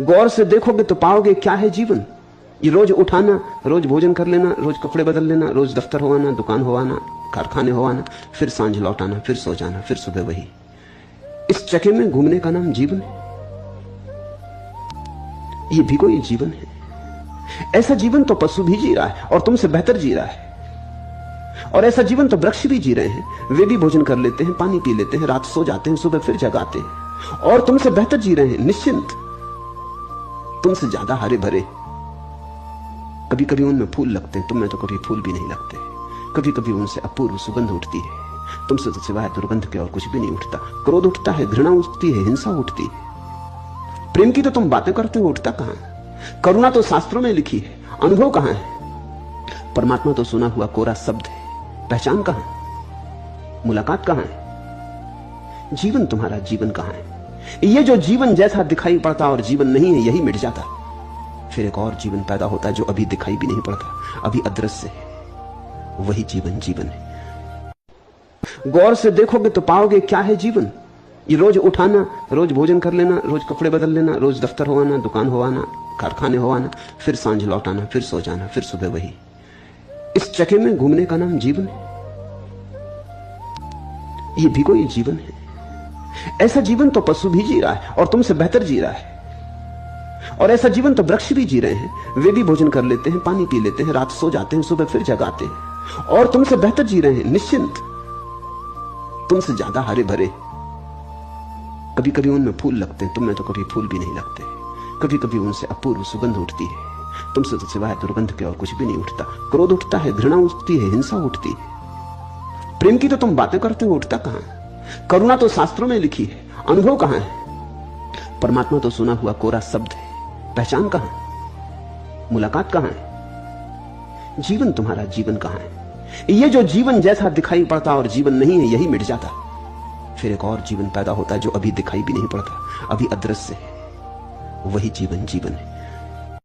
गौर से देखोगे तो पाओगे क्या है जीवन। ये रोज उठाना, रोज भोजन कर लेना, रोज कपड़े बदल लेना, रोज दफ्तर हो आना, दुकान हो आना, कारखाने हो आना, फिर सांझ लौट आना, फिर सो जाना, फिर सुबह वही। इस चक्के में घूमने का नाम जीवन है। ये भी कोई जीवन है? ऐसा जीवन तो पशु भी जी रहा है और तुमसे बेहतर जी रहा है। और ऐसा जीवन तो वृक्ष भी जी रहे हैं। वे भी भोजन कर लेते हैं, पानी पी लेते हैं, रात सो जाते हैं, सुबह फिर जगाते हैं और तुमसे बेहतर जी रहे हैं, निश्चिंत, तुमसे ज्यादा हरे भरे। कभी कभी उनमें फूल लगते हैं, तुम में तो कभी फूल भी नहीं लगते। कभी कभी उनसे अपूर्व सुगंध उठती है, तुमसे तो सिवाय दुर्गंध के और कुछ भी नहीं उठता। क्रोध उठता है, घृणा उठती है, हिंसा उठती है। प्रेम की तो तुम बातें करते हो, उठता कहां? करुणा तो शास्त्रों में लिखी है, अनुभव कहां है? परमात्मा तो सुना हुआ कोरा शब्द है, पहचान कहां? मुलाकात कहां है? जीवन, तुम्हारा जीवन कहां है? ये जो जीवन जैसा दिखाई पड़ता और जीवन नहीं है, यही मिट जाता, फिर एक और जीवन पैदा होता जो अभी दिखाई भी नहीं पड़ता, अभी अदृश्य है। वही जीवन जीवन है। गौर से देखोगे तो पाओगे क्या है जीवन। ये रोज उठाना, रोज भोजन कर लेना, रोज कपड़े बदल लेना, रोज दफ्तर हो आना, दुकान हो आना, कारखाने हो आना, फिर सांझ लौट आना, फिर सो जाना, फिर सुबह वही। इस चक्के में घूमने का नाम जीवन है। ये भी कोई जीवन है? ऐसा जीवन तो पशु भी जी रहा है और तुमसे बेहतर जी रहा है। और ऐसा जीवन तो वृक्ष भी जी रहे हैं। वे भी भोजन कर लेते हैं, पानी पी लेते हैं, रात सो जाते हैं, सुबह फिर जगाते हैं और तुमसे बेहतर जी रहे हैं, निश्चिंत, तुमसे ज्यादा हरे भरे। कभी कभी उनमें फूल लगते हैं, तुम में तो कभी फूल भी नहीं लगते। कभी कभी उनसे अपूर्व सुगंध उठती है, तुमसे तो सिवाय दुर्गंध के और कुछ भी नहीं उठता। क्रोध उठता है, घृणा उठती है, हिंसा उठती है। प्रेम की तो तुम बातें करते हो, उठता कहां? करुणा तो शास्त्रों में लिखी है, अनुभव कहां है? परमात्मा तो सुना हुआ कोरा शब्द है, पहचान कहां? मुलाकात कहां है? जीवन, तुम्हारा जीवन कहां है? ये जो जीवन जैसा दिखाई पड़ता और जीवन नहीं है, यही मिट जाता, फिर एक और जीवन पैदा होता जो अभी दिखाई भी नहीं पड़ता, अभी अदृश्य है। वही जीवन जीवन है।